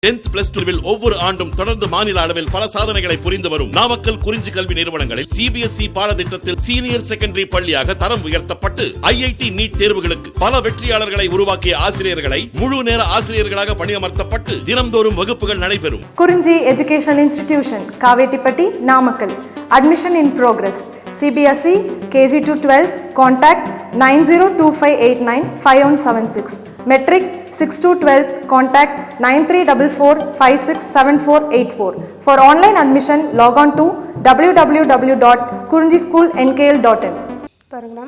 10th plus 2 will ஒவ்வொரு ஆண்டும் தொடர்ந்து மாநில அளவில் பல சாதனைகளை புரிந்து வரும் நாமக்கல் குறிஞ்சி கல்வி நிறுவனங்களில் CBSE பாடத்திட்டத்தில் சீனியர் செகண்டரி பள்ளியாக தரம் உயர்த்தப்பட்டு IIT நீட் தேர்வுகளுக்கு பல வெற்றியாளர்களை உருவாக்கிய ஆசிரியர்களை முழு நேர ஆசிரியர்களாக பணியமர்த்தப்பட்டு தினம்தோறும் வகுப்புகள் நடைபெறும். குறிஞ்சி educational institution Kavettipatti Namakkal. Admission in progress. CBSE KG to 12 contact 9025895176. Metric 6 to 12 contact 9344567484. For online admission log on to www.kurinjischoolnkl.in. பாருங்கண்ணா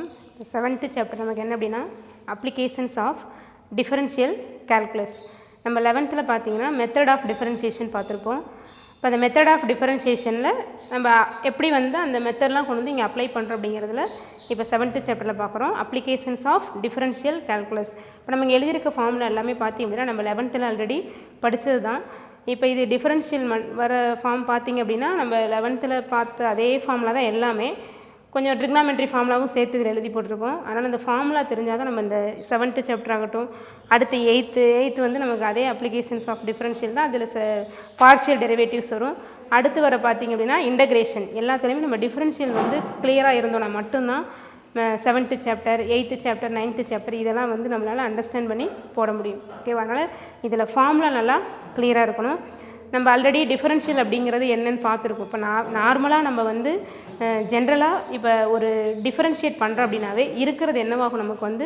7th சாப்டர் நமக்கு என்ன அப்படின்னா அப்ளிகேஷன்ஸ் ஆஃப் டிஃபரன்ஷியல் கால்குலஸ். நம்ம 11th பார்த்தீங்கன்னா மெத்தட் ஆஃப் டிஃபரன்ஷியேஷன் பார்த்துருப்போம். இப்போ அந்த மெத்தட் ஆஃப் டிஃபரன்ஷியேஷனில் நம்ம எப்படி வந்து அந்த மெத்தட்லாம் கொண்டு வந்து இங்கே அப்ளை பண்ணுறோம் அப்படிங்கிறதுல இப்போ 7th சாப்டரில் பார்க்குறோம் அப்ளிகேஷன்ஸ் ஆஃப் டிஃபரன்ஷியல் கால்குலஸ். இப்போ நம்ம எழுதியிருக்க ஃபார்முலா எல்லாமே பார்த்தீங்க அப்படின்னா நம்ம 11th ஆல்ரெடி படித்தது தான். இப்போ இது டிஃபரன்ஷியல் வர ஃபார்ம் பார்த்தீங்க அப்படின்னா நம்ம 11th பார்த்த அதே ஃபார்முலா தான் எல்லாமே. கொஞ்சம் ட்ரிக்னாமெட்ரி ஃபார்முலாவும் சேர்த்து இதில் எழுதி போட்டிருக்கோம். அதனால் இந்த ஃபார்முலா தெரிஞ்சால் தான் நம்ம இந்த 7th சாப்டர் ஆகட்டும், அடுத்து 8th வந்து நமக்கு அதே அப்ளிகேஷன்ஸ் ஆஃப் டிஃபரன்ஷியல் தான். அதில் பார்ஷியல் டெரிவேட்டிவ்ஸ் வரும். அடுத்து வர பார்த்திங்க அப்படின்னா இன்டகிரேஷன். எல்லாத்துலேயுமே நம்ம டிஃபரன்ஷியல் வந்து கிளியராக இருந்தோம்னா மட்டும்தான் 7th chapter 8th chapter 9th chapter இதெல்லாம் வந்து நம்மளால் அண்டர்ஸ்டாண்ட் பண்ணி போட முடியும். ஓகேவா? அதனால் இதில் ஃபார்முலா நல்லா கிளியராக இருக்கணும். நம்ம ஆல்ரெடி டிஃபரன்ஷியல் அப்படிங்கிறது என்னென்னு பார்த்துருக்கோம். இப்போ நார்மலாக நம்ம வந்து ஜென்ரலாக இப்போ ஒரு டிஃபரன்ஷியேட் பண்ணுறோம் அப்படின்னாவே இருக்கிறது என்னவாகும், நமக்கு வந்து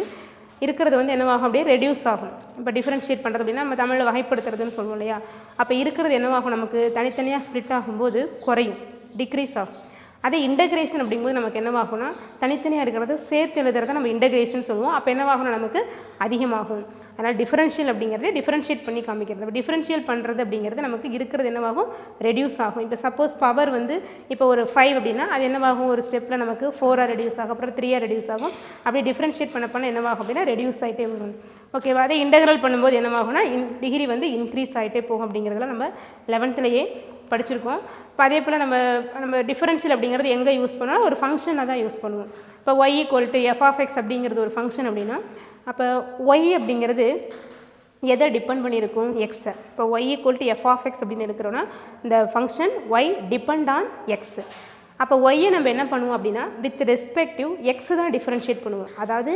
இருக்கிறது வந்து என்னவாகும், அப்படியே ரெடியூஸ் ஆகும். இப்போ டிஃபரன்ஷியேட் பண்ணுறது அப்படின்னா நம்ம தமிழில் வகைப்படுத்துறதுன்னு சொல்லுவோம் இல்லையா? அப்போ இருக்கிறது என்னவாகும், நமக்கு தனித்தனியாக ஸ்ப்ளிட் ஆகும்போது குறையும், டிக்ரீஸ் ஆகும். அதே இன்டகிரேஷன் அப்படிங்கும்போது நமக்கு என்னவாகும்னா தனித்தனியாக இருக்கிறது சேர்த்து எழுதுறத நம்ம இன்டகிரேஷன் சொல்லுவோம். அப்போ என்னவாகும்னா நமக்கு அதிகமாகும். அதனால் டிஃபரன்ஷியல் அப்படிங்கிறது டிஃபரன்ஷியேட் பண்ணி காமிக்கிறது. டிஃபரன்ஷியல் பண்ணுறது அப்படிங்கிறது நமக்கு இருக்கிறது என்னவாகும், ரெடியூஸ் ஆகும். இப்போ சப்போஸ் பவர் வந்து இப்போ ஒரு 5 அப்படின்னா அது என்னவாகும், ஒரு ஸ்டெப்பில் நமக்கு 4 ரெடியூஸ் ஆகும், அப்புறம் 3 ரெடியூஸ் ஆகும். அப்படியே டிஃபரன்ஷியேட் பண்ண என்னவாகும் அப்படின்னா ரெடியூஸ் ஆகிட்டே வரும். ஓகேவா? அதே இன்டகிரல் பண்ணும்போது என்னவாகும்னா டிகிரி வந்து இன்க்ரீஸ் ஆகிட்டே போகும். அப்படிங்கிறதுல நம்ம 11th படிச்சிருக்கோம். இப்போ அதே போல் நம்ம டிஃபரன்ஷியல் அப்படிங்கிறது எங்கே யூஸ் பண்ணால் ஒரு ஃபங்க்ஷனாக தான் யூஸ் பண்ணுவோம். இப்போ y = f(x) அப்படிங்கிறது ஒரு ஃபங்க்ஷன் அப்படின்னா அப்போ y அப்படிங்கிறது எதை டிபெண்ட் பண்ணியிருக்கும், எக்ஸை. இப்போ y = f(x) அப்படின்னு இருக்கிறோன்னா இந்த function y depend on X. அப்போ ஒய்யை நம்ம என்ன பண்ணுவோம் அப்படின்னா வித் ரெஸ்பெக்டிவ் எக்ஸ் தான் டிஃபரன்ஷியேட் பண்ணுவோம். அதாவது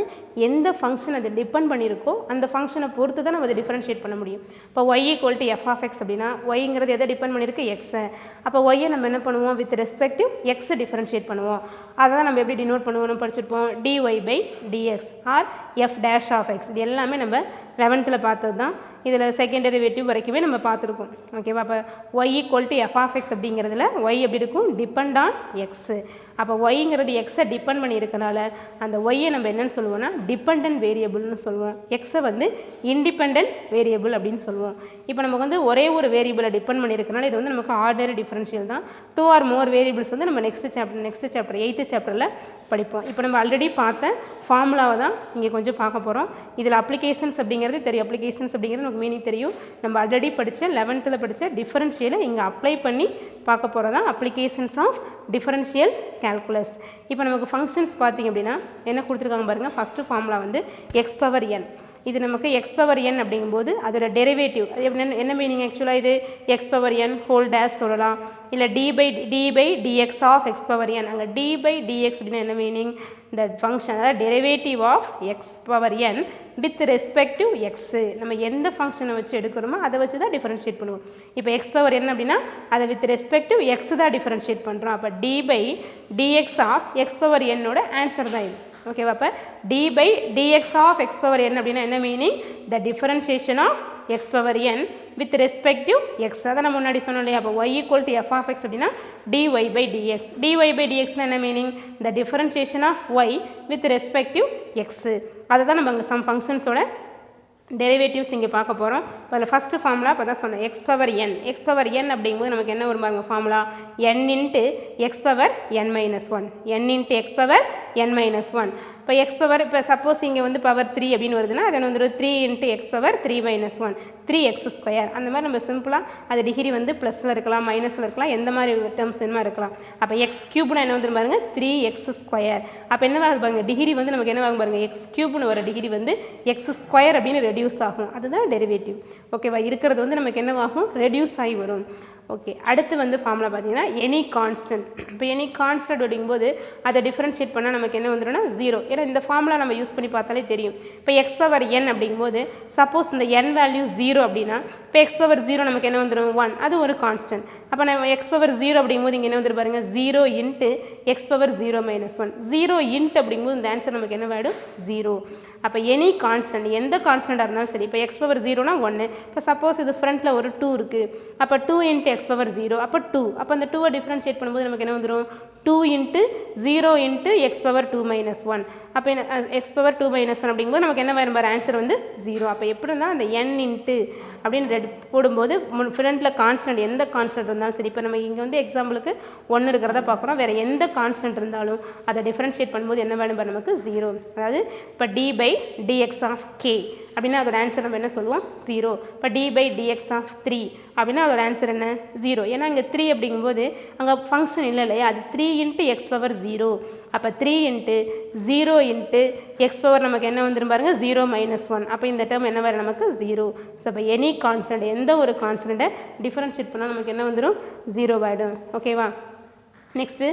எந்த ஃபங்க்ஷன் அது டிபெண்ட் பண்ணியிருக்கோ அந்த ஃபங்க்ஷனை பொறுத்து தான் நம்ம அதை டிஃபரன்ஷியேட் பண்ண முடியும். இப்போ y = f(x) அப்படின்னா ஒய்ங்கிறது எதை டிபெண்ட் பண்ணியிருக்கு, எக்ஸை. அப்போ ஒய்யை நம்ம என்ன பண்ணுவோம், வித் ரெஸ்பெக்டிவ் எக்ஸை டிஃபரன்ஷியேட் பண்ணுவோம். அதை தான் நம்ம எப்படி டினோட் பண்ணுவோம்னு படிச்சிருப்போம், dy/dx ஆர் f'(x). இது எல்லாமே நம்ம 11th பார்த்தது தான். இதில் செகண்ட் டெரிவேட்டிவ் வரைக்குமே நம்ம பார்த்துருக்கோம். ஓகேவா? அப்போ y = f(x) அப்படிங்கிறதுல y எப்படி இருக்கும், டிபெண்ட் ஆன் எக்ஸு. அப்போ ஒய்ங்கிறது எக்ஸை டிபெண்ட் பண்ணி இருக்கனால அந்த ஒய்யை நம்ம என்னென்னு சொல்லுவோம்னா டிபெண்டன்ட் வேரியபிள்னு சொல்லுவோம். எக்ஸை வந்து இண்டிபெண்டன்ட் வேரியபிள் அப்படின்னு சொல்லுவோம். இப்போ நமக்கு வந்து ஒரே ஒரு வேரியபிளை டிபெண்ட் பண்ணியிருக்கனால இது வந்து நமக்கு ஆர்டினரி டிஃபரன்ஷியல் தான். 2 or more வேரியபிள்ஸ் வந்து நம்ம நெக்ஸ்ட் சாப்டர் 8th சாப்டரில் படிப்போம். இப்போ நம்ம ஆல்ரெடி பார்த்த ஃபார்முலாவை தான் இங்கே கொஞ்சம் பார்க்க போகிறோம். இதில் அப்ளிகேஷன்ஸ் அப்படிங்கிறது தெரியும். அப்ளிகேஷன்ஸ் அப்படிங்கிறது நமக்கு மீனிங் தெரியும். நம்ம ஆல்ரெடி படித்த 11th படித்த டிஃபரன்ஷியலை இங்கே அப்ளை பண்ணி பார்க்க போகிறது தான் அப்ளிகேஷன்ஸ் ஆஃப் டிஃபரன்ஷியல் கால்குலஸ். இப்போ நமக்கு ஃபங்க்ஷன்ஸ் பார்த்திங்க அப்படின்னா என்ன கொடுத்துருக்காங்க பாருங்கள். ஃபஸ்ட்டு ஃபார்முலா வந்து x⁴n. இது நமக்கு x⁴n அப்படிங்கும்போது அதோட டெரிவேட்டிவ் என்ன மீனிங், ஆக்சுவலாக இது x⁴n ஹோல் டேஷ் சொல்லலாம், இல்லை d/dx ஆஃப் x⁴n. அங்கே d/dx அப்படின்னா என்ன மீனிங், இந்த ஃபங்க்ஷன் அதாவது derivative of x⁴n with respective x. நம்ம எந்த ஃபங்க்ஷனை வச்சு எடுக்கிறோமோ அதை வச்சு தான் டிஃபரன்ஷியேட் பண்ணுவோம். இப்போ x⁴n அப்படின்னா அதை வித் ரெஸ்பெக்டிவ் எக்ஸ் தான் டிஃபரன்ஷியேட் பண்ணுறோம். அப்போ d/dx ஆஃப் x⁴n ஆன்சர் தான் இது. ஓகேவா? அப்போ d/dx ஆஃப் x⁴n அப்படின்னா என்ன meaning, the differentiation of x⁴n with respective x. அதை நம்ம முன்னாடி சொன்னோம் இல்லையா? அப்போ y = f(x) அப்படின்னா dy/dx. dy/dxனா என்ன meaning, the differentiation of y with respective x. அதை தான் நம்ம அங்கே சம் ஃபங்க்ஷன்ஸோட டெரிவேட்டிவ்ஸ் இங்கே பார்க்க போகிறோம். இப்போ அதில் ஃபஸ்ட்டு ஃபார்முலா இப்போ தான் சொன்னேன் x⁴n. x⁴n அப்படிங்கும்போது நமக்கு என்ன வரும் பாருங்க formula, n × x⁴n - 1. n × x⁴n n minus 1. இப்போ x பவர் இப்போ சப்போஸ் இங்கே வந்து பவர் 3 அப்படின்னு வருதுன்னா அதை வந்து 3 into X power 3 minus 1 3x square. அந்த மாதிரி நம்ம சிம்பிளாக அது டிகிரி வந்து ப்ளஸில் இருக்கலாம் மைனஸில் இருக்கலாம் எந்த மாதிரி டேர்ம்ஸ் வேணுமா இருக்கலாம். அப்போ எக்ஸ் கியூப்னா என்ன வந்து பாருங்க 3x ஸ்கொயர். அப்போ என்னவாகுது பாருங்க டிகிரி வந்து நமக்கு என்னவாகும் பாருங்க எக்ஸ் கியூப்னு வர டிகிரி வந்து எக்ஸ் ஸ்கொயர் அப்படின்னு ரெடியூஸ் ஆகும். அதுதான் டெரிவேட்டிவ். ஓகேவா, இருக்கிறது வந்து நமக்கு என்னவாகும் ரெடியூஸ் ஆகி வரும். ஓகே, அடுத்து வந்து ஃபார்முலா பார்த்தீங்கன்னா எனி கான்ஸ்டன்ட். இப்போ எனி கான்ஸ்டன்ட் அப்படிங்கும்போது அதை டிஃபரன்ஷியேட் பண்ணால் நமக்கு என்ன வந்துடும்னா 0. ஏன்னா இந்த ஃபார்முலா நம்ம யூஸ் பண்ணி பார்த்தாலே தெரியும். இப்போ எக்ஸ் பவர் n அப்படிங்கும்போது சப்போஸ் இந்த n வேல்யூ 0 அப்படின்னா இப்போ எக்ஸ் பவர் 0 நமக்கு என்ன வந்துடும் 1. அது ஒரு கான்ஸ்டன்ட். அப்போ நம்ம எக்ஸ் பவர் 0 அப்படிங்கும்போது இங்கே என்ன வந்துட்டு பாருங்க 0 into X power 0 minus 1 0 into அப்படிங்கும்போது இந்த ஆன்சர் நமக்கு என்ன ஆகிடும் 0. அப்போ எனி கான்ஸ்டன்ட் எந்த கான்ஸ்டண்ட்டாக இருந்தாலும் சரி. இப்போ எக்ஸ் பவர் 0னா 1. இப்போ சப்போஸ் இது ஃப்ரண்ட்டில் ஒரு 2 இருக்குது. அப்போ 2 இன்ட்டு எக்ஸ் பவர் 0 அப்போ 2. அப்போ அந்த 2வை டிஃப்ரென்ஷியேட் பண்ணும்போது நமக்கு என்ன வந்துடும் 2 into 0 into X power 2 minus 1. அப்போ எக்ஸ் பவர் 2 minus 1 அப்படிங்கும்போது நமக்கு என்ன வரும் பாரு ஆன்சர் வந்து 0. அப்போ எப்படி இருந்தால் அந்த n இன்ட்டு அப்படின்னு போடும்போது ஃப்ரண்ட்டில் கான்ஸ்டன்ட் எந்த கான்ஸ்டன்ட் இருந்தாலும் சரி. இப்போ நம்ம இங்கே வந்து எக்ஸாம்பிளுக்கு 1 இருக்கிறத பார்க்குறோம். வேறு எந்த கான்ஸ்டன்ட் இருந்தாலும் அதை டிஃப்ரென்ஷியேட் பண்ணும்போது என்ன வேணும் பாரு நமக்கு 0. அதாவது இப்போ d/dx ஆஃப் k அப்படின்னா அதோட ஆன்சர் நம்ம என்ன சொல்லுவோம் 0. இப்போ d/dx ஆஃப் 3 அப்படின்னா அதோட ஆன்சர் என்ன 0. ஏன்னா இங்கே 3 அப்படிங்கும்போது அங்கே ஃபங்க்ஷன் இல்லை இல்லையா, அது 3 இன்ட்டு எக்ஸ் பவர் 0. அப்போ 3 இன்ட்டு 0 இன்ட்டு எக்ஸ் பவர் நமக்கு என்ன வந்துடும் பாருங்க 0 minus 1. அப்போ இந்த டேர்ம் என்ன வரும் நமக்கு 0. ஸோ அப்போ எனி கான்ஸ்டன்ட் எந்த ஒரு கான்ஸ்டன்ட்டை டிஃபரன்ஷியேட் பண்ணால் நமக்கு என்ன வந்துடும் 0 ஆகிடும். ஓகேவா, next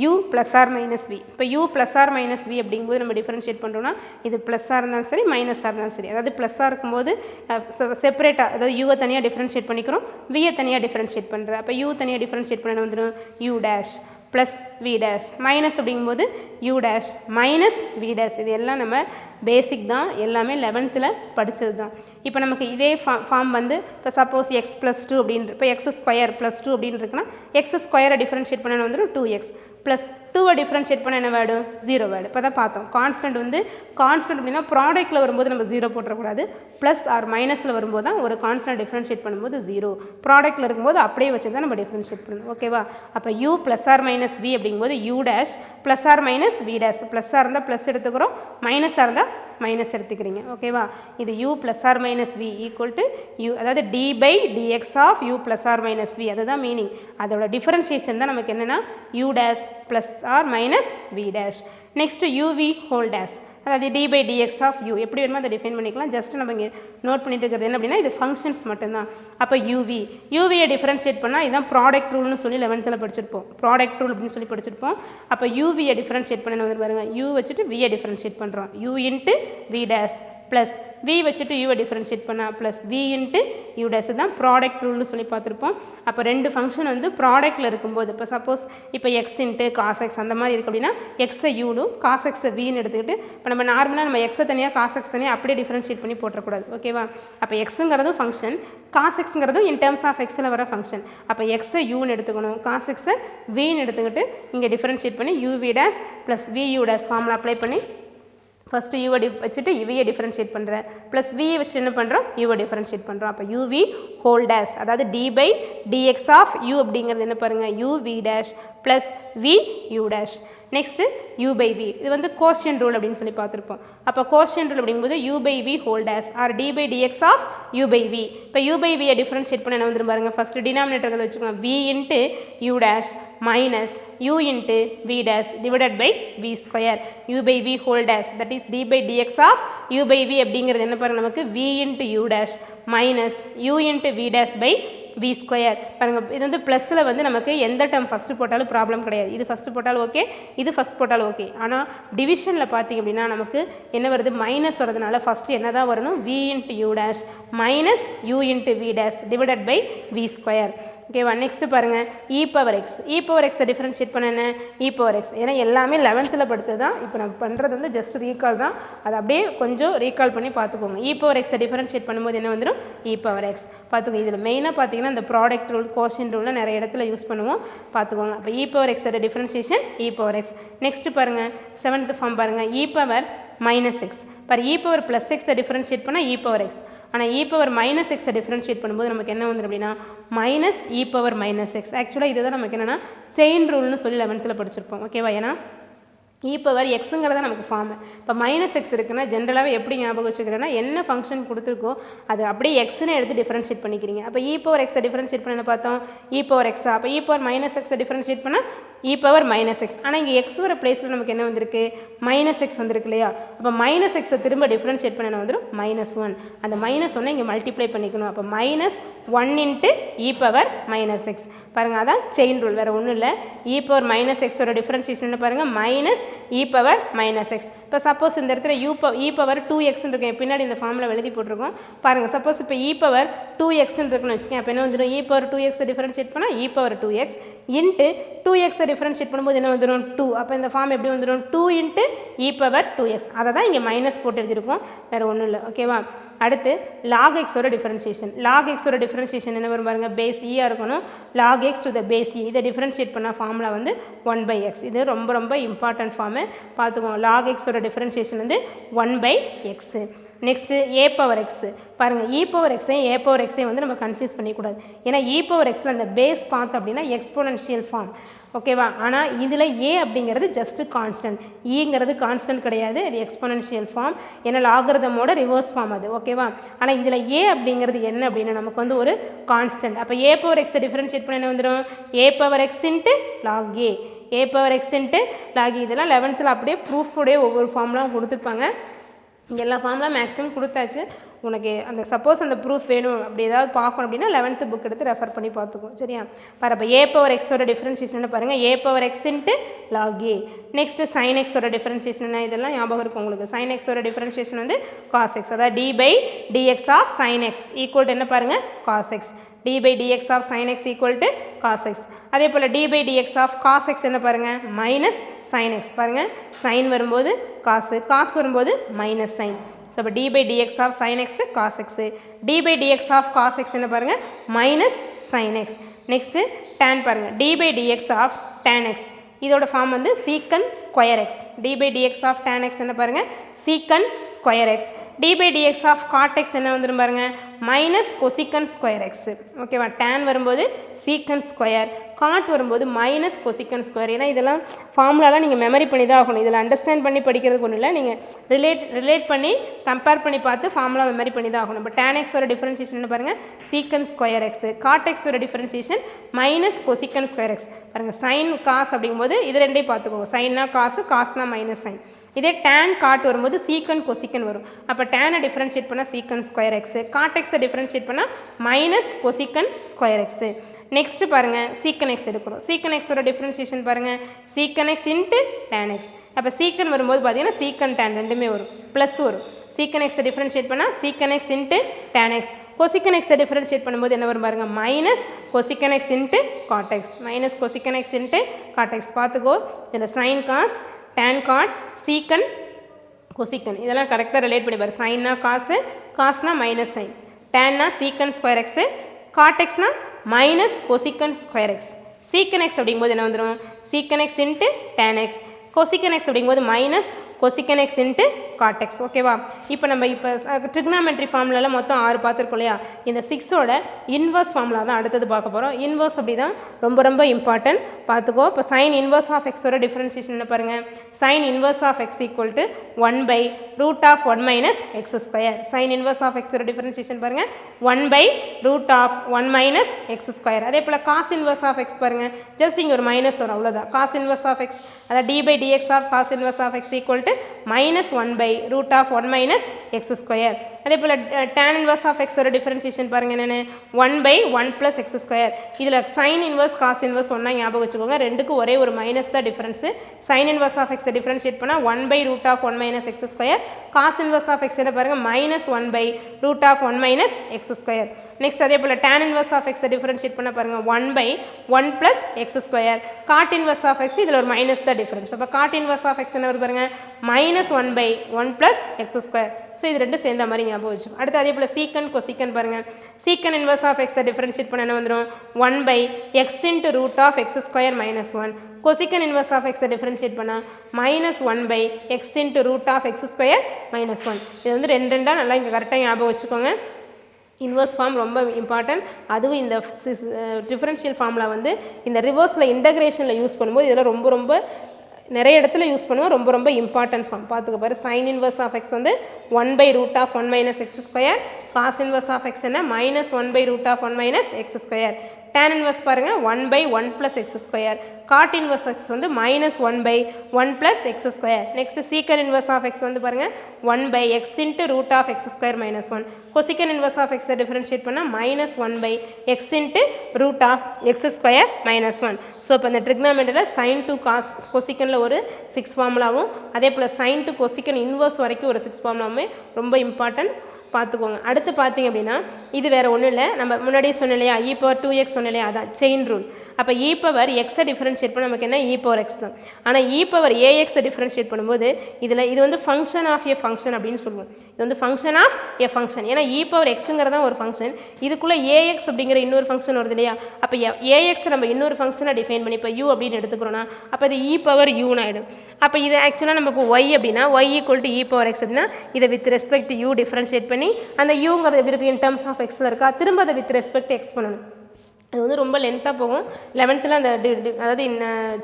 u plus or minus v. இப்போ u plus or minus v அப்படிங்கும்போது நம்ம டிஃபரன்ஷியேட் பண்ணுறோம்னா இது ப்ளஸ்ஸாக இருந்தாலும் சரி மைனஸாக இருந்தாலும் சரி. அதாவது ப்ளஸ்ஸாக இருக்கும்போது செப்பரேட்டாக அதாவது யூவை தனியாக டிஃபரன்ஷியேட் பண்ணிக்கிறோம், வியை தனியாக டிஃபரன்ஷியேட் பண்ணுறேன். அப்போ u தனியாக டிஃபரன்ஷியேட் பண்ண வந்துடும் u dash plus v dash minus அப்படிங்கும்போது u dash minus v dash. இது எல்லாம் நம்ம பேசிக் தான், எல்லாமே 11th படித்தது தான். இப்போ நமக்கு இதே ஃபார்ம் வந்து இப்போ சப்போஸ் எக்ஸ் ப்ளஸ் 2 அப்படின்னு இப்போ எக்ஸ் ஸ்கொயர் ப்ளஸ் 2 அப்படின்னு இருக்குன்னா எக்ஸ் ஸ்கொயரை டிஃபரன்ஷியேட் பண்ண வந்துடும் 2x ப்ளஸ் 2வை டிஃபரன்ஷியேட் பண்ண என்ன வேர்டு 0 வேர்டு. இப்போ தான் பார்த்தோம் கான்ஸ்டன்ட் வந்து கான்ஸ்டன்ட் அப்படின்னா ப்ராடக்ட்டில் வரும்போது நம்ம 0 போட்டுறக்கூடாது. ப்ளஸ் ஆர் மைனஸில் வரும்போது தான் ஒரு கான்ஸ்டன்ட் டிஃபரன்ஷியேட் பண்ணும்போது 0. ப்ராடக்ட்டில் இருக்கும்போது அப்படியே வச்சு தான் நம்ம டிஃபரன்ஷியேட் பண்ணணும். ஓகேவா, அப்போ u plus or minus v அப்படிங்கும்போது u dash plus or minus v dash. ப்ளஸ்ஸாக இருந்தால் ப்ளஸ் எடுத்துக்கிறோம், மைனஸாக இருந்தால் மைனஸ் எடுத்துக்கிறீங்க. ஓகேவா, இது u plus or minus v equal to u, அதாவது d/dx of u plus or minus v. அதுதான் மீனிங். அதோட டிஃபரன்ஷியேஷன் தான் நமக்கு என்னென்னா u dash plus or minus v dash. Next uv whole dash, அதாவது d/dx ஆஃப் u எப்படி வேணுமோ அதை டிஃபைன் பண்ணிக்கலாம். ஜஸ்ட் நம்ம இங்கே நோட் பண்ணிட்டு இருக்கிறது என்ன அப்படின்னா இது ஃபங்க்ஷன்ஸ் மட்டும்தான். அப்போ யூவியை டிஃபரன்ஷியேட் பண்ணால் இதுதான் ப்ராடக்ட் ரூல்னு சொல்லி 11th படிச்சிருப்போம். ப்ராடக்ட் ரூல் அப்படின்னு சொல்லி படிச்சிருப்போம். அப்போ யூவியை டிஃபரன்ஷியேட் பண்ண வந்து பாருங்க u வச்சுட்டு வியை டிஃபரன்ஷியேட் பண்ணுறோம் u into v dash plus v வச்சுட்டு யூவை டிஃபரன்ஷியேட் பண்ணால் plus v into u dash தான் ப்ராடக்ட் ரூல்னு சொல்லி பார்த்துருப்போம். அப்போ ரெண்டு ஃபங்க்ஷன் வந்து ப்ராடக்ட்டில் இருக்கும்போது இப்போ சப்போஸ் இப்போ எக்ஸ் இன்ட்டு காஸ் எக்ஸ் அந்த மாதிரி இருக்குது அப்படின்னா எக்ஸை யூடும் காஸ் எக்ஸை வின்னு எடுத்துக்கிட்டு இப்போ நம்ம நார்மலாக நம்ம எக்ஸை தனியாக காஸ் எக்ஸ் தனியாக அப்படியே டிஃபரன்ஷியேட் பண்ணி போட்டக்கூடாது. ஓகேவா, அப்போ எக்ஸுங்கிறதும் ஃபங்க்ஷன், காஸ் எக்ஸுங்கிறதும் இன் டேர்ம்ஸ் ஆஃப் எக்ஸில் வர ஃபங்க்ஷன். அப்போ எக்ஸை யூன்னு எடுத்துக்கணும், காஸ் எக்ஸை வின்னு எடுத்துக்கிட்டு இங்கே டிஃபரன்ஷியேட் பண்ணி uv dash plus v u dash formula apply பண்ணி ஃபஸ்ட்டு யூவை வச்சுட்டு வியை டிஃபரன்ஷியேட் பண்ணுறேன் ப்ளஸ் வியை வச்சுட்டு என்ன பண்ணுறோம் யூவை டிஃபரன்ஷியேட் பண்ணுறோம். அப்போ யூவி ஹோல் டேஷ் அதாவது d/dx ஆஃப் யூ அப்படிங்கிறது என்ன பாருங்கள் uv dash plus v u dash. Next u/v இது வந்து கோஷியன்ட் ரூல் அப்படின்னு சொல்லி பார்த்துருப்போம். அப்போ கோஷியன்ட் ரூல் அப்படிங்கும்போது u/v whole dash R d/dx of u/v. இப்போ u/vயை டிஃபரன்ஷியேட் பண்ண என்ன வந்துடும் பாருங்கள் ஃபஸ்ட்டு டினாமினேட்டர் வச்சுக்கணும் v into u dash minus u into v dash divided by v square u/v whole dash that is d/dx of u/v அப்படிங்கிறது என்ன பாருங்கள் நமக்கு v into u dash minus u into v dash by v square. பாருங்கள் இது வந்து ப்ளஸில் வந்து நமக்கு எந்த டேர்ம் ஃபஸ்ட்டு போட்டாலும் ப்ராப்ளம் கிடையாது. இது ஃபஸ்ட்டு போட்டாலும் ஓகே, இது ஃபஸ்ட் போட்டாலும் ஓகே. ஆனால் டிவிஷனில் பார்த்திங்க அப்படின்னா நமக்கு என்ன வருது மைனஸ் வரதுனால ஃபஸ்ட்டு என்ன தான் வரணும் v into u dash minus u into v dash divided by v square. ஓகேவா, நெக்ஸ்ட்டு பாருங்கள் இ பவர் எக்ஸை டிஃபரன்ஷியேட் பண்ண என்ன இ பவர் எக்ஸ். ஏன்னா எல்லாமே 11th படித்தது தான். இப்போ நம்ம பண்ணுறது வந்து ஜஸ்ட் ரீகால் தான், அதை அப்படியே கொஞ்சம் ரீகால் பண்ணி பார்த்துக்கோங்க. இ பவர் எக்ஸை டிஃபரன்ஷியேட் பண்ணும்போது என்ன வந்துடும் இ பவர் எக்ஸ் பார்த்துக்கோங்க. இதில் மெயினாக பார்த்தீங்கன்னா இந்த ப்ராடக்ட் ரூல் கோஷன் ரூலில் நிறைய இடத்துல யூஸ் பண்ணுவோம் பார்த்துக்கோங்க. அப்போ இ பவர் எக்ஸோட differentiation e power X. Next பாருங்கள் 7th ஃபார்ம் பாருங்கள் இ பவர் மைனஸ் எக்ஸ். பாரு இ பவர் ப்ளஸ் எக்ஸை டிஃபரன்ஷியேட் பண்ணால் இ பவர் எக்ஸ். ஆனால் இ பவர் மைனஸ் எக்ஸை டிஃபரன்ஷியேட் பண்ணும்போது நமக்கு என்ன வந்துடும் அப்படின்னா minus e power minus X. ஆக்சுவலாக இதுதான் நமக்கு என்னென்னா செயின் ரூல்னு சொல்லி 11th படிச்சிருப்போம். ஓகேவா, ஏன்னா இ பவர் எக்ஸுங்கிறத நமக்கு ஃபார்மு. இப்போ மைனஸ் எக்ஸ் இருக்குன்னா ஜென்ரலாகவே எப்படி ஞாபகம் வச்சுக்கிறேன்னா என்ன ஃபங்க்ஷன் கொடுத்துருக்கோ அது அப்படியே எக்ஸ்னு எடுத்து டிஃபரன்ஷியேட் பண்ணிக்கிறீங்க. அப்போ இ பவர் எக்ஸை டிஃபரன்ஷியேட் பண்ண பார்த்தோம் இ பவர் எக்ஸா, அப்போ இ பவர் மைனஸ் எக்ஸை டிஃபரன்ஷியேட் பண்ணால் இ பவர் மைனஸ் எக்ஸ். ஆனால் இங்கே எக்ஸ் வர பிளேஸில் நமக்கு என்ன வந்திருக்கு மைனஸ் எக்ஸ் வந்திருக்கு இல்லையா. அப்போ மைனஸ் எக்ஸை திரும்ப டிஃபரன்ஷியேட் பண்ண என்ன வந்துடும் -1. அந்த -1 இங்கே மல்டிப்ளை பண்ணிக்கணும். அப்போ -1 into e power minus X. பாருங்கள் அதான் செயின் ரூல், வேறு ஒன்றும் இல்லை. இ பவர் மைனஸ் எக்ஸோட டிஃபரன்ஷியேஷன் பாருங்கள் minus e power minus X. இப்போ சப்போஸ் இந்த இடத்துல இ பவர் 2x இருக்கேன் பின்னாடி இந்த ஃபார்மில் எழுதி போட்டிருக்கோம் பாருங்கள். சப்போஸ் இப்போ இ பவர் 2x இருக்குன்னு வச்சுக்கேன். அப்போ என்ன வந்துடும் இ பவர் 2x டிஃபரன்ஷியேட் பண்ணால் e power 2x into 2x differentiate பண்ணும்போது என்ன வந்துடும் 2. அப்போ இந்த ஃபார்ம் எப்படி வந்துடும் 2 இன்ட்டு இ பவர் 2x. அதை தான் இங்கே மைனஸ் போட்டு எழுதியிருக்கோம், வேறு ஒன்றும் இல்லை. ஓகேவா. அடுத்து log xோட டிஃபரன்ஷியேஷன். log xோட டிஃபரன்ஷியேஷன் என்ன வரும் பாருங்கள் பேஸ் ஈயாக இருக்கணும். log x to the base e இதை டிஃபரன்ஷியேட் பண்ண ஃபார்முலா வந்து 1/x. இது ரொம்ப ரொம்ப இம்பார்ட்டன்ட் ஃபார்மு பார்த்துக்கோங்க. log xோட டிஃபரன்ஷியேஷன் வந்து 1/x. Next a power x பாருங்கள். இ பவர் எக்ஸையும் ஏ பவர் எக்ஸையும் வந்து நம்ம கன்ஃபியூஸ் பண்ணிக்கூடாது. ஏன்னா இ பவர் எக்ஸில் அந்த பேஸ் பார்த்தோம் அப்படின்னா எக்ஸ்போனன்ஷியல் ஃபார்ம். ஓகேவா. ஆனால் இதில் ஏ அப்படிங்கிறது ஜஸ்ட்டு கான்ஸ்டன்ட், ஈங்கிறது கான்ஸ்டன்ட் கிடையாது, அது எக்ஸ்போனன்ஷியல் ஃபார்ம். ஏன்னா லாகரிதமோட ரிவர்ஸ் ஃபார்ம் அது. ஓகேவா. ஆனால் இதில் ஏ அப்படிங்கிறது என்ன அப்படின்னா நமக்கு வந்து ஒரு கான்ஸ்டன்ட். அப்போ ஏ பவர் எக்ஸை டிஃபரன்ஷியேட் பண்ண என்ன வந்துடும் a power X into log A, a power X into log. இதெல்லாம் 11th அப்படியே ப்ரூஃபோடைய ஒவ்வொரு ஃபார்ம்லாம் கொடுத்துருப்பாங்க. இங்கே எல்லா ஃபார்ம்லாம் மேக்ஸிமம் கொடுத்தாச்சு. உனக்கு அந்த சப்போஸ் அந்த ப்ரூஃப் வேணும் அப்படி ஏதாவது பார்க்கணும் அப்படின்னா 11th புக் எடுத்து ரெஃபர் பண்ணி பார்த்துக்கும். சரியா. பாரு அப்போ ஏ பவர் எக்ஸோட டிஃபரன்ஷியேஷன் பாருங்கள் a power X into log A. Next sign எக்ஸோட டிஃபரன்ஷியேஷன் இதெல்லாம் ஞாபகம் இருக்கும் உங்களுக்கு. சைன் எக்ஸோட டிஃபரன்ஷியேஷன் வந்து காஸ் எக்ஸ், அதாவது d/dx of sine x equal to என்ன பாருங்கள் cos x. d/dx of sine x equal to cos x. அதே போல் d/dx ஆஃப் காஸ் எக்ஸ் என்ன பாருங்கள் மைனஸ் சைன் எக்ஸ். பாருங்கள் சைன் வரும்போது காசு, காசு வரும்போது மைனஸ் சைன். ஸோ அப்போ d/dx of sine x cos x, d/dx of cos x என்ன பாருங்கள் minus sine x. Next tan பாருங்கள் d/dx ஆஃப் டேன் எக்ஸ். இதோட ஃபார்ம் வந்து secant square x. d/dx of tan x என்ன பாருங்கள் secant square x. d/dx of cot x என்ன வந்துடும் பாருங்கள் மைனஸ் கொசிக்கன் ஸ்கொயர் எக்ஸு. ஓகேவா. டேன் வரும்போது சீக்கன் ஸ்கொயர், காட் வரும்போது மைனஸ் கொசிக்கன் ஸ்கொயர். ஏன்னா இதெல்லாம் ஃபார்முலாலாம் நீங்கள் மெமரி பண்ணி தான் ஆகணும். இதில் அண்டர்ஸ்டாண்ட் பண்ணி படிக்கிறதுக்கு ஒன்றும் இல்லை, நீங்கள் ரிலேட் பண்ணி கம்பேர் பண்ணி பார்த்து ஃபார்முலா மெமரி பண்ணி தான் ஆகணும். இப்போ டேன் எக்ஸோட டிஃபரன்ஷியேஷன் என்ன பாருங்கள் சீக்கன் ஸ்கொயர் எக்ஸு, காட் எக்ஸோட differentiation minus cosecant square X. பாருங்கள் சைன் காசு அப்படிங்கும்போது இது ரெண்டையும் பார்த்துக்கோங்க. சைன்னா காசு, காசுனா மைனஸ் சைன். இதே டேன் காட் வரும்போது சீக்கன் கொசிக்கன் வரும். அப்போ டேனை டிஃபரன்ஷியேட் பண்ணால் சீக்கன் ஸ்கொயர் எக்ஸு, காட் எக்ஸை டிஃபரன்ஷியேட் பண்ணால் minus cosecant square x. Next பாருங்கள் சீக்கன் எக்ஸ் எடுக்கிறோம். சீக்கன் எக்ஸோட டிஃபரன்ஷியேஷன் பாருங்கள் சீக்கன் எக்ஸ் இன்ட்டு டேன் எக்ஸ். அப்போ சீக்கன் வரும்போது பார்த்தீங்கன்னா சீக்கன் டேன் ரெண்டுமே வரும், ப்ளஸ் வரும். சீக்கன் எக்ஸை டிஃபரன்ஷியேட் பண்ணால் secant x into tan x. Cosecant எக்ஸை டிஃபரன்ஷியேட் பண்ணும்போது என்ன வரும் பாருங்கள் minus cosecant x into cot x, minus cosecant x into cot x. பார்த்துக்கோ இதில் சைன் காஸ், டேன் காட், சீக்கன் கொசிக்கன் இதெல்லாம் கரெக்டாக ரிலேட் பண்ணி பாரு. சைன்னா காசு, காசுனா மைனஸ் சைன், டேன்னா சீக்கன் ஸ்கொயர் எக்ஸு, காட் எக்ஸ்னா minus cosecant square x. Secant x அப்படிங்கும்போது என்ன வந்துடும் secant x into tan x. Cosecant x அப்படிங்கும்போது minus cosecant x into cot x. ஓகேவா. இப்போ நம்ம இப்போ ட்ரிக்னாமெட்ரி ஃபார்முலாவில் மொத்தம் 6 பார்த்துருக்கோம் இல்லையா. இந்த 6ஓட இன்வர்ஸ் ஃபார்முலா தான் அடுத்தது பார்க்க போகிறோம். இன்வர்ஸ் அப்படி தான் ரொம்ப ரொம்ப இம்பார்ட்டன்ட் பார்த்துக்கோ. இப்போ சைன் இன்வர்ஸ் ஆஃப் எக்ஸோட டிஃபரன்ஷியேஷன் என்ன பாருங்கள் sine inverse of x equal to 1/√1 minus x square. Sine inverse of எக்ஸோட டிஃபரன்ஷியேஷன் பாருங்கள் 1/√1 மைனஸ் எக்ஸ் ஸ்கொயர். அதே போல் காஸ் இன்வர்ஸ் ஆஃப் எக்ஸ் பாருங்கள் ஜஸ்ட் இங்கே ஒரு மைனஸ் வரும் அவ்வளோதான். காஸ் இன்வர்ஸ் ஆஃப் எக்ஸ் அதாவது d/dx of cos inverse of x equal to -1/√1 minus x square. அதே போல் tan இன்வர்ஸ் ஆஃப் எக்ஸோட டிஃபரன்ஷியேஷன் பாருங்கள் என்னென்னு 1/1 ப்ளஸ் எக்ஸ் ஸ்கொயர். இதில் சைன் இன்வர்ஸ் காஸ் இன்வர்ஸ் ஒன்றா ஞாபகம் வச்சுக்கோங்க. ரெண்டுக்கும் ஒரே ஒரு மைனஸ் தான் டிஃபரன்ஸு. சைன் இன்வர்ஸ் ஆஃப் எக்ஸை டிஃபரன்ஷியேட் பண்ணால் 1/√1 minus x square. Cos inverse of x என்ன பாருங்கள் -1/√1 மைனஸ் எக்ஸ் ஸ்கொயர். நெக்ஸ்ட் அதே போல் tan இன்வர்ஸ் ஆஃப் எக்ஸை டிஃபரன்ஷியேட் பண்ண பாருங்கள் 1/1 plus x square. Cot inverse of x இதில் ஒரு மைனஸ் தான் டிஃபரன்ஸ். அப்போ காட் இன்வர்ஸ் ஆஃப் எக்ஸ் என்ன வருது பாருங்கள் -1/1 ப்ளஸ் எக்ஸ் ஸ்கொயர். ஸோ இது ரெண்டும் சேர்ந்த மாதிரி ஞாபகம் வச்சு. அடுத்து அதே போல் சீக்கன் கொசிக்கன் பாருங்கள். சீக்கன் இன்வர்ஸ் ஆஃப் எக்ஸை டிஃபரன்ஷியேட் பண்ண என்ன வந்துடும் 1/x into √(x square -1). Cosecant inverse of எக்ஸை டிஃபரன்ஷியேட் பண்ணால் -1/x இன்ட்டு √(x ஸ்கொயர் -1). இது வந்து ரெண்டாக நல்லா இங்கே கரெக்டாக ஞாபகம் வச்சுக்கோங்க. இன்வர்ஸ் ஃபார்ம் ரொம்ப இம்பார்ட்டன்ட். அதுவும் இந்த டிஃபரன்ஷியல் ஃபார்முலா வந்து இந்த ரிவர்ஸில் இன்டகிரேஷனில் யூஸ் பண்ணும்போது இதெல்லாம் ரொம்ப ரொம்ப நிறைய இடத்துல யூஸ் பண்ணுவோம், ரொம்ப ரொம்ப இம்பார்ட்டன்ட் ஃபார்ம். பார்த்துக்க பாரு, சைன் இன்வர்ஸ் ஆஃப் எக்ஸ் வந்து 1/√(1 - x²), cos inverse of x என்ன -1/√(1 - x²), tan இன்வர்ஸ் பாருங்க 1/1 + x², காட் இன்வர்ஸ் எக்ஸ் வந்து -1/1 + x². நெக்ஸ்ட் சீக்கன் இன்வர்ஸ் ஆஃப் எக்ஸ் வந்து பாருங்க 1/x × √(x² - 1), cosecant inverse of எக்ஸை டிஃபரன்ஷியேட் பண்ணால் -1/x × √(x² - 1). ஸோ இப்போ இந்த ட்ரிக்னாமெட்ரியில் sin to cos கொசிக்கனில் ஒரு 6 ஃபார்முலாவும், அதே போல் sin to கொசிக்கன் இன்வர்ஸ் வரைக்கும் ஒரு 6 ஃபார்முலாவுமே ரொம்ப இம்பார்ட்டன்ட், பார்த்துக்கோங்க. அடுத்து பார்த்தீங்க அப்படின்னா இது வேறு ஒன்றும் இல்லை, நம்ம முன்னாடியே சொன்ன இல்லையா e⁻2x சொன்ன இல்லையா, அதான் செயின் ரூல். அப்போ e⁻x டிஃபரன்ஷியேட் பண்ண நமக்கு என்ன e⁻x தான். ஆனால் e⁻ax டிஃபரன்ஷியேட் பண்ணும்போது இது வந்து ஃபங்க்ஷன் ஆஃப் எ ஃபங்க்ஷன் அப்படின்னு சொல்லுவோம். இது வந்து ஃபங்க்ஷன் ஆஃப் எ ஃபங்க்ஷன். ஏன்னா e⁻xங்கிறதான் ஒரு ஃபங்க்ஷன், இதுக்குள்ளே ax அப்படிங்கிற இன்னொரு ஃபங்க்ஷன் வருது இல்லையா. அப்போ ax நம்ம இன்னொரு ஃபங்க்ஷனை டிஃபைன் பண்ணி இப்போ u அப்படின்னு எடுத்துக்கிறோன்னா அப்போ இது e⁻u ஆகிடும். அப்போ இது ஆக்சுவலாக நம்ம இப்போ y அப்படின்னா y = e⁻x அப்படின்னா இதை வித் ரெஸ்பெக்ட் u டிஃபரன்ஷியேட் பண்ணி அந்த யூங்கிறது எப்படி இருக்குது இன் டர்ம்ஸ் ஆஃப் எக்ஸில் இருக்கா, திரும்ப அதை வித் ரெஸ்பெக்ட் எக்ஸ் பண்ணணும். அது வந்து ரொம்ப லென்த்தாக போகும். 11th அந்த அதாவது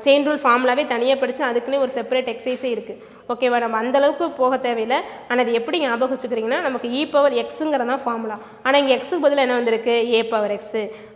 செயின் ரூல் ஃபார்முலாவே தனியாக படித்து அதுக்குன்னே ஒரு செப்பரேட் எக்ஸசைஸே இருக்குது. ஓகேவா, நம்ம அந்தளவுக்கு போக தேவையில்லை. ஆனால் அது எப்படி ஞாபகம் வச்சுக்கிறீங்கன்னா நமக்கு e⁻xங்கிறது தான் ஃபார்முலா. ஆனால் இங்கே எக்ஸுக்கு பதில் என்ன வந்திருக்கு a⁻x.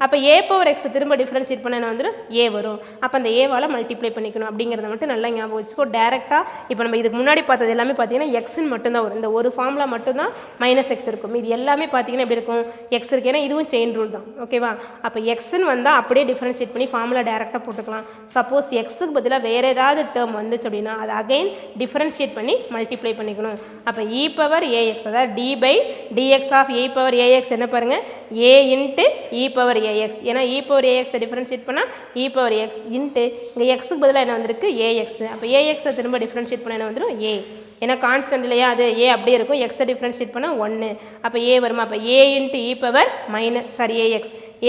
அப்போ a⁻x திரும்ப டிஃபரன்ஷியேட் பண்ண என்ன வந்துடும் a வரும். அப்போ அந்த ஏவால் மல்டிப்ளை பண்ணிக்கணும் அப்படிங்கிறத மட்டும் நல்லா ஞாபகம் வச்சுக்கோ. டேரெக்டாக இப்போ நம்ம இதுக்கு முன்னாடி பார்த்தது எல்லாமே பார்த்தீங்கன்னா எக்ஸ்ன்னு மட்டும்தான் வரும். இந்த ஒரு ஃபார்முலா மட்டும்தான் -x இருக்கும். இது எல்லாமே பார்த்தீங்கன்னா எப்படி இருக்கும் எக்ஸ் இருக்குது. ஏன்னா இதுவும் செயின் ரூல் தான். ஓகேவா, அப்போ எக்ஸ்ன்னு வந்தால் அப்படியே டிஃபரன்ஷியேட் பண்ணி ஃபார்முலா டேரெக்டாக போட்டுக்கலாம். சப்போஸ் எக்ஸுக்கு பதிலாக வேறு ஏதாவது டேர்ம் வந்துச்சு அப்படின்னா அது அகைன் டிஃபரன்ஷியேட் பண்ணி மல்டிப்ளை பண்ணிக்கணும். அப்போ e⁻ax அதாவது d/dx ஆஃப் e⁻ax என்ன பாருங்கள் a × e⁻ax. ஏன்னா e⁻ax டிஃபரன்ஷியேட் பண்ணால் e⁻x இன்ட்டு இங்கே எக்ஸுக்கு பதிலாக என்ன வந்திருக்கு ax. அப்போ ax திரும்ப டிஃபரன்ஷியேட் பண்ண என்ன வந்துடும் a. ஏன்னா கான்ஸ்டன்ட் இல்லையா, அது a அப்படியே இருக்கும். எக்ஸை டிஃபரன்ஷியேட் பண்ணால் 1. அப்போ a வருமா, அப்போ a × a ×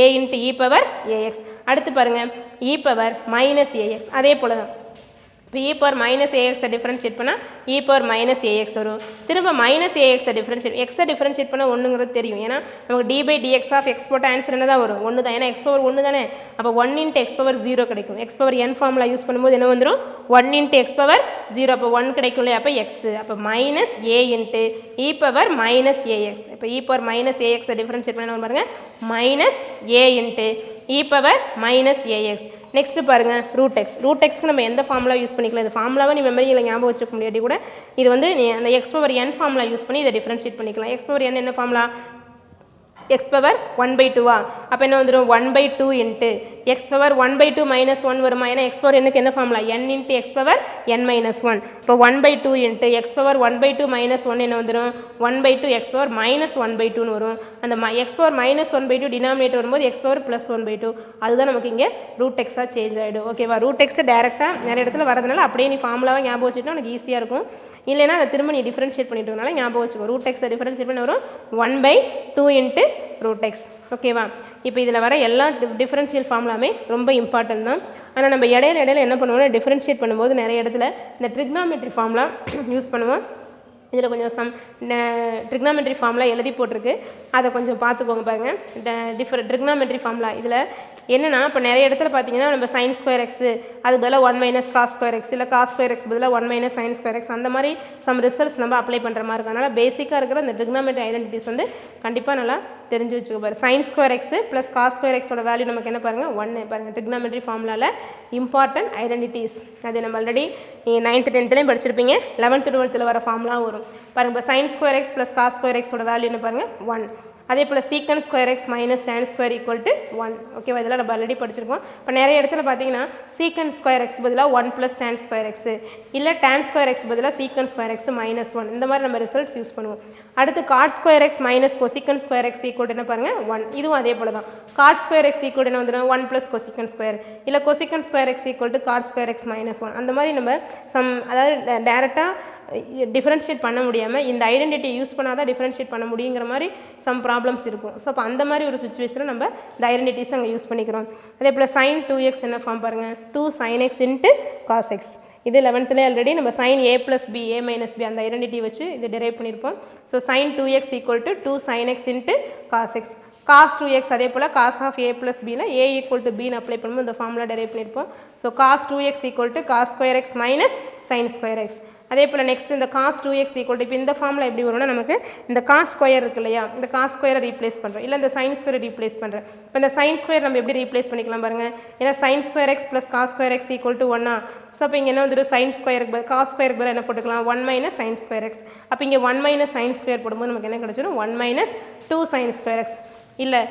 e⁻ax. அடுத்து பாருங்கள் e⁻−ax அதே போல் தான். இப்போ e⁻−ax டிஃபரன்ஷியேட் பண்ணால் e⁻−ax வரும். திரும்ப -ax டிஃபரன்ஷியேட் எக்ஸை டிஃபரன்ஷியேட் பண்ணால் ஒன்றுங்கிறது தெரியும். ஏன்னா நமக்கு d/dx ஆஃப் எக்ஸ் போட்ட ஆன்சர் என்ன தான் வரும், 1 தான். ஏன்னா x⁻1 தானே. அப்போ 1 × x⁻0 கிடைக்கும். x⁻n ஃபார்முலா யூஸ் பண்ணும்போது என்ன வந்துடும் 1 × x⁻0. அப்போ 1 கிடைக்கும் இல்லையா, அப்போ x. அப்போ -a × e⁻−ax. இப்போ e⁻−ax டிஃபரன்ஷியேட் பண்ண பாருங்கள் -a × e⁻−ax. நெக்ஸ்ட்டு பாருங்கள் √x நம்ம எந்த ஃபார்முலா யூஸ் பண்ணிக்கலாம். இந்த ஃபார்முலாவை நீ மெமரியில் ஞாபகம் வச்சுக்க முடியாட்டி கூட இது வந்து நீ அந்த x⁻n ஃபார்முலா யூஸ் பண்ணி இதை டிஃபரன்ஷியேட் பண்ணிக்கலாம். x⁻n என்ன ஃபார்முலா x⁻1/2 அப்போ என்ன வந்துடும் 1/2 × x⁻1/2 -1 வருமா. ஏன்னா x⁻n என்ன ஃபார்முலா n × x⁻n-1. இப்போ 1/2 × x⁻1/2 -1 என்ன வந்துடும் 1/2 x⁻−1/2ன்னு வரும். அந்த x⁻−1/2 டினாமினேட்டர் வரும்போது x⁻+1/2 அதுதான் நமக்கு இங்கே √x சேஞ்ச் ஆகிடும். ஓகேவா, √x டேரெக்டாக நிறைய இடத்துல வரதுனால அப்படியே நீ ஃபார்முலாவை ஞாபகம் வச்சுட்டா உனக்கு ஈஸியாக இருக்கும். இல்லைனா அதை திரும்ப நீ டிஃபரன்ஷியேட் பண்ணிட்டோம்னால ஞாபகம் வச்சுக்கோ. √x டிஃபரன்ஷியேட் பண்ண வரும் 1/2 × √x. ஓகேவா, இப்போ இதில் வர எல்லா டிஃபரன்ஷியல் ஃபார்முலாமே ரொம்ப இம்பார்ட்டன்ட் தான். ஆனால் நம்ம இடையில என்ன பண்ணுவோம்னா டிஃபரன்ஷியேட் பண்ணும்போது நிறைய இடத்துல இந்த ட்ரிக்னாமெட்ரி ஃபார்முலா யூஸ் பண்ணுவோம். இதில் கொஞ்சம் ட்ரிக்னாமெட்ரி ஃபார்முலா எழுதி போட்டிருக்கு, அதை கொஞ்சம் பார்த்துக்கோங்க பாருங்கள். ட்ரிக்னாமெட்ரி ஃபார்முலா இதில் என்னென்னா இப்போ நிறைய இடத்துல பார்த்தீங்கன்னா நம்ம sin²x அது பதிலாக 1 - cos²x இல்லை cos²x பதிலாக 1 - sin²x அந்த மாதிரி சம் ரிசல்ட்ஸ் நம்ம அப்ளை பண்ணுற மாதிரி இருக்கும். அதனால் பேசிக்காக இருக்கிற அந்த ட்ரிக்னாமெட்ரி ஐடென்டிட்டிஸ் வந்து கண்டிப்பாக நல்லா தெரிஞ்சு வச்சுக்க பாரு. sin² + cos² வேல்யூ நமக்கு என்ன பாருங்கள் 1 பாருங்கள். ட்ரிக்னாமெட்ரி ஃபார்முலாவில் இம்பார்ட்டன்ட் ஐடென்டிட்டிஸ் அது நம்ம ஆல்ரெடி நீங்கள் 9th 10th படிச்சிருப்பீங்க. 11th 12th வர ஃபார்முலா வரும் பாருங்கள். இப்போ sin² + cos² வேல்யூ என்ன பாருங்கள் 1. அதே போல் sec² - tan² = 1. ஓகேவா, இதெல்லாம் நம்ம ஆல்ரெடி படிச்சிருக்கோம். இப்போ நிறைய இடத்துல பார்த்தீங்கன்னா sec² பதிலாக 1 + tan², இல்லை tan² பதிலாக sec² -1 இந்த மாதிரி நம்ம ரிசல்ட்ஸ் யூஸ் பண்ணுவோம். அடுத்து cot² - cosec² என்ன பாருங்கள் 1. இதுவும் அதே போல் தான். cot² என்ன வந்துடும் 1 + cosec², இல்லை cosec² cot² -1 அந்த மாதிரி நம்ம அதாவது டேரெக்டாக டிஃபரன்ஷியேட் பண்ண முடியாமல் இந்த ஐடென்டிட்டி யூஸ் பண்ணால் தான் டிஃபரன்ஷியேட் பண்ண முடியுங்கிற மாதிரி சம் ப்ராப்ளம்ஸ் இருக்கும். ஸோ அப்போ அந்த மாதிரி ஒரு சுச்சுவேஷனில் நம்ம இந்த ஐடென்டிட்டிஸ் அங்கே யூஸ் பண்ணிக்கிறோம். அதே போல் sin 2x என்ன ஃபார்ம் பாருங்கள் 2 sin x × cos x. இது 11th ஆல்ரெடி நம்ம sin a + b a - b அந்த ஐடென்டிட்டி வச்சு இது டெரைவ் பண்ணியிருப்போம். So sin 2x = 2 sin x × cos x. cos 2x அதே போல் cos of a plus bல a equal to bன்னு அப்ளை பண்ணும்போது இந்த ஃபார்முலா டெரைவ் பண்ணியிருப்போம். So cos 2x equal to cos square x minus sin square x. அதே போல் next இந்த cos 2x equal to இப்போ இந்த ஃபார்முலா எப்படி வரும்னா நமக்கு இந்த cos ஸ்கொயர் இருக்கு இல்லையா, இந்த cos ஸ்கொயரை ரீப்ளேஸ் பண்ணுறோம், இல்லை இந்த sin ஸ்கொயரை ரீப்ளேஸ் பண்ணுறேன். இப்போ இந்த sin ஸ்கொயர் நம்ம எப்படி ரீப்ளேஸ் பண்ணிக்கலாம் பாருங்கள், ஏன்னா sin square x plus cos square x equal to 1. So அப்போ இங்கே என்ன வந்துடும், sin ஸ்கொயருக்கு cos ஸ்கொயருக்கு பதில் என்ன போட்டுக்கலாம், 1 minus sin ஸ்கொயர் x. அப்போ இங்கே 1 minus sin ஸ்கொயர் போடும்போது நமக்கு என்ன கிடச்சிடும், 1 minus 2 sin ஸ்கொயர் x. இல்லை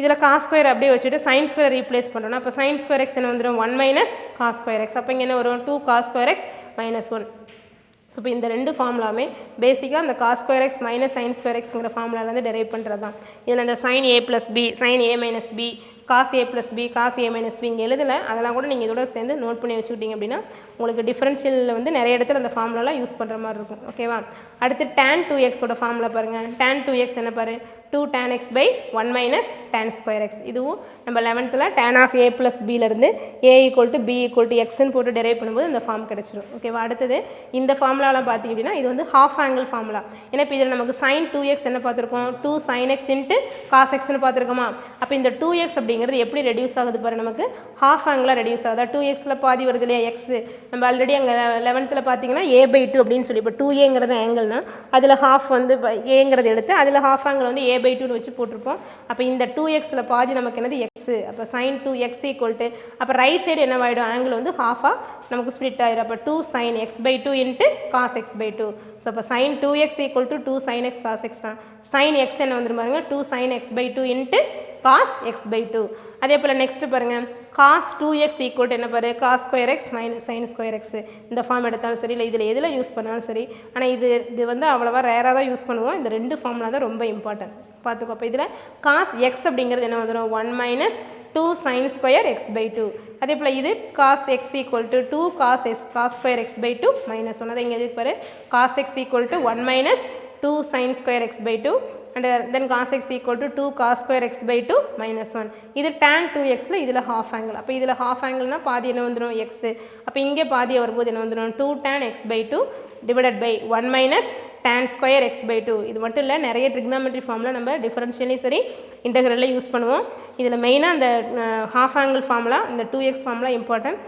இதில் cos ஸ்கொயர் அப்படியே வச்சுட்டு sin ஸ்கொயர் ரீப்ளேஸ் பண்ணுறோம்னா அப்போ sin ஸ்கொயர் x என்ன வந்துடும், 1 minus cos ஸ்கொயர் x. அப்போ இங்கே என்ன வரும், 2 cos square x minus 1. So இப்போ இந்த ரெண்டு ஃபார்முலாமே பேசிக்காக அந்த cos square x minus sine square எக்ஸ்ங்கிற ஃபார்முலாலேருந்து டெரைவ் பண்ணுறது தான். இதில் அந்த sin a plus B, sin a minus B, cos a plus B, cos a minus B இங்கே எழுதலை, அதெல்லாம் கூட நீங்கள் இதோட சேர்ந்து நோட் பண்ணி வச்சுக்கிட்டீங்க அப்படின்னா உங்களுக்கு டிஃபரன்ஷியலில் வந்து நிறைய இடத்துல அந்த ஃபார்முலாலாம் யூஸ் பண்ணுற மாதிரி இருக்கும். ஓகேவா? அடுத்து tan 2xோட ஃபார்முலா பாருங்கள். tan 2x என்ன பாரு, 2 tan x by 1 minus tan square x. இதுவும் நம்ம 11th tan of a plus bலேருந்து a equal to b equal to xன்னு போட்டு டெரைவ் பண்ணும்போது இந்த ஃபார்ம் கிடச்சிடும். ஓகேவா? அடுத்தது இந்த ஃபார்முலாலாம் பார்த்தீங்க அப்படின்னா இது வந்து ஹாஃப் ஆங்கிள் ஃபார்முலா. ஏன்னா இப்போ இதில் நமக்கு sin 2x என்ன பார்த்துருக்கோம், 2 sin x into cos xன்னு பார்த்துருக்கோமா. அப்போ இந்த 2x அப்படிங்கிறது எப்படி ரெடியூஸ் ஆகுது பாரு, நமக்கு ஹாஃப் ஆங்கிளாக ரெடியூஸ் ஆகுது. 2xல பாதி வருது இல்லையா எக்ஸ், நம்ம ஆல்ரெடி அங்கே 11th பார்த்தீங்கன்னா a/2 அப்படின்னு சொல்லி, இப்போ 2aங்கிறது ஆங்கிள்னா அதில் ஹாஃப் வந்து ஏங்கிறது எடுத்து அதில் ஹாஃப் ஆங்கிள் வந்து a/2 வச்சு போட்டிருப்போம். அப்போ இந்த 2xல பாதி நமக்கு என்னது எக்ஸ், அப்போ sin 2x ஈக்குவல் டு அப்போ ரைட் சைடு என்னவாயிடும், ஆங்கிள் வந்து ஹாஃபாக நமக்கு ஸ்ப்ளிட் ஆகிடும். அப்போ 2 sin x/2 into cos x/2. So அப்போ sin 2x equal to 2 sin x cos x தான். sin x என்ன வந்துடும் பாருங்க, 2 sin x/2 into cos x/2. அதே போல் நெக்ஸ்ட் பாருங்கள், cos 2x ஈக்குவல் டு என்ன பாரு, cos square x minus sin square X. இந்த ஃபார்ம் எடுத்தாலும் சரி, இல்லை இதில் எதில் யூஸ் பண்ணாலும் சரி, ஆனால் இது வந்து அவ்வளோவா ரேராக தான் யூஸ் பண்ணுவோம். இந்த ரெண்டு ஃபார்முலா தான் ரொம்ப இம்பார்ட்டன்ட் பார்த்துக்கோ. அப்போ இதில் cos x அப்படிங்கிறது என்ன வந்துடும், 1 minus 2 sin ஸ்கொயர் x/2. அதே போல் இது cos x equal to 2 cos square x/2 minus 1. அதை இங்கே எதுக்கு பாரு, cos x equal to 1 minus 2 sin square x/2 and then cos x equal to 2 cos square x/2 minus 1. இது tan 2xல இதில் half angle. அப்போ இதில் half angleனா பாதி என்ன வந்துடும், x. அப்போ இங்கே பாதி வரும்போது என்ன வந்துடும், 2 tan x/2 divided by 1 minus tan square x/2. இது மட்டும் இல்லை, நிறைய trigonometry ஃபார்முலா நம்ம டிஃபரன்ஷியலையும் சரி இன்டெக்ரலில் யூஸ் பண்ணுவோம். இதில் மெயினாக அந்த half angle ஃபார்முலா, இந்த 2x ஃபார்முலா இம்பார்ட்டன்ட்.